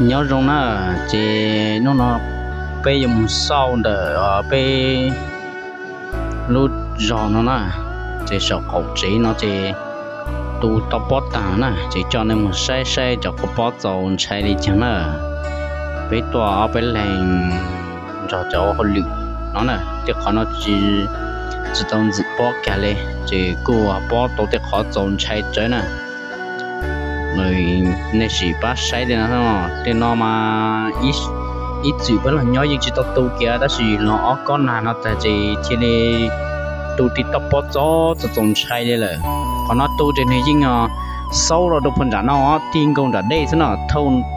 nhớ rong nó chỉ nó bây giờ một sau đỡ bây lúc giò nó nè chỉ sợ khẩu chỉ nó chỉ tu tập bớt tàng nè chỉ cho nên một sai sai cho có bớt dầu chạy đi chẳng nè bây tòa bây lành cho họ lựu nó nè chỉ khó nó chỉ tông dự bớt cả lên chỉ cô bớt tổ chức khó dầu chạy chơi nè rồi nên chỉ bắt sai đi nó thì nó mà ít chữ vẫn là nhớ những chữ tao tu kia đó là nó con nào nó tại chỉ này tu thì tập bớt cho trồng trái đây là còn nó tu trên này chính sâu rồi đâu phần trả nó tiền công trả đây thế nào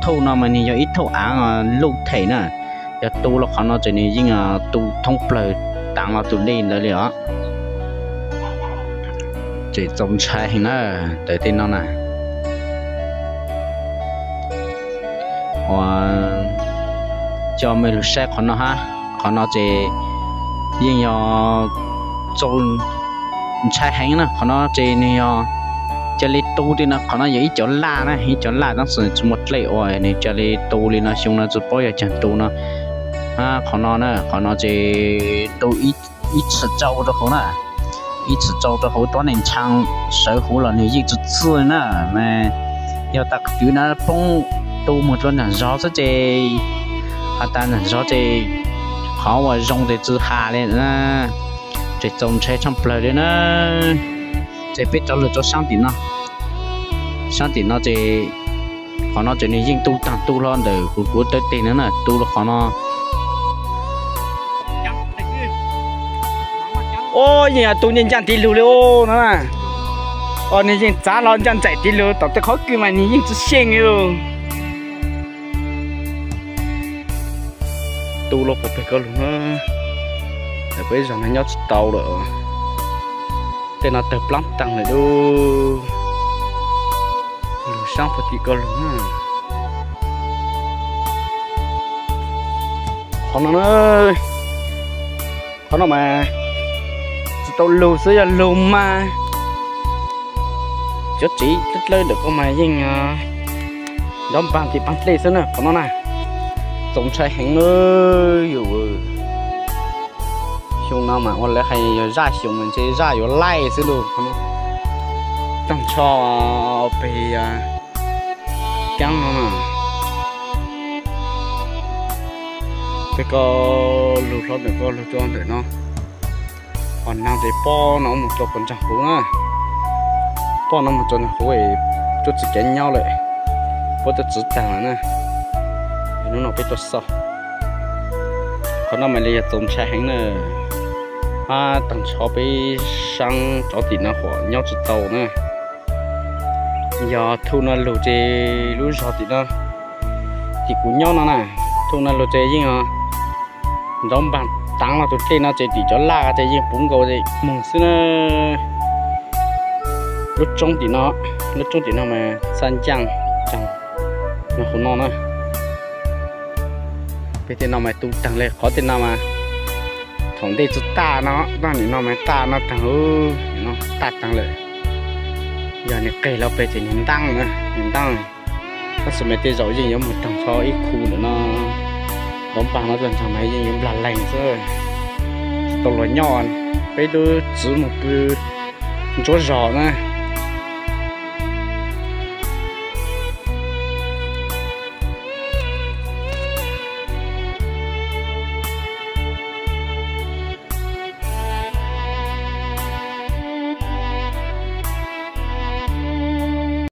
thâu nào mà nhiều ít thâu áng lúc thể nè giờ tu là còn nó trên này chính tu thông blời tặng là tu lên đấy liền chỉ trồng trái nữa tới tên nó nè cho mình sẽ còn nó ha còn nó chỉ riêng nhỏ trôn trái hành nè còn nó chỉ này cho lấy tu thì nó còn nó ít chỗ la nè ít chỗ la nó sử dụng một lệ ỏi này cho lấy tu thì nó xong nó giúp bao giờ chẳng tu nó ha còn nó nè còn nó chỉ tu ít sự trâu đó không nè ít sự trâu đó không toán nên trang sở hữu là này ít chút xưa nè mà yêu ta cứ nó bông tu một lần là rõ sẽ chơi ta là rõ chơi khó mà dùng để tự hạ lên nè chơi trồng chơi trong bờ đấy nè chơi biết cho lựa cho sáng tiền nó chơi khó nó chơi này riêng tu tăng tu lo để của tới tiền nữa nè tu là khó nó ô nhà tu nhân dân tí lưu lưu nó nè nhân dân giá lo dân chạy tí lưu tập tới khó cứ mà nhân dân chỉ xuyên luôn tu lo phải có luôn á, để bây giờ nó nhót tàu rồi, thế nó tập lắm tăng này đu, lu sang phải tí có luôn á, khó nó mà, tàu lu sẽ là lu mà, chút chỉ tích lên được con mày nhưng đóng bàn thì bàn lấy xem nè, khó nó này. Trồng trái hành ơi, dù xong nào mà con lại hay ra xong mình chơi ra vô lại xí luôn, không? Tăng cho bị căng mà, cái có lụt lót được có lụt tròn để nó, còn nào để po nó một chỗ còn chẳng hú nữa, po nó một chỗ này hú ấy, chút chỉ kén nhau lại, po tôi chỉ tàng nữa. Nó bị tốt sao? Còn nó mà lấy trồng trái hành nữa, tặng cho bị sang cho tiền nó họ nhau chỉ tàu nữa, giờ thu nó lụt chế lúa cho tiền nó, thì cũng nhau nó nè, thu nó lụt chế gì hả? Giống bằng tăng là tụi trên nó chế thì cho la chế gì bún gạo gì, mùng xí nó lúc trong tiền nó mà san chẳng nó không non nữa. bây giờ nó mày tu tăng lên khó tiền nào mà thằng đây chút ta nó nó mày ta nó tăng nó ta tăng lên giờ này câyเราbây giờ nhìn tăng nó sẽ mấy tên giỏi gì giống một thằng cho ít khu nữa nó đóng bằng nó dần thằng này gì giống là lành rồi tàu nó nhọn bây giờ chỉ một cái chỗ giò nữa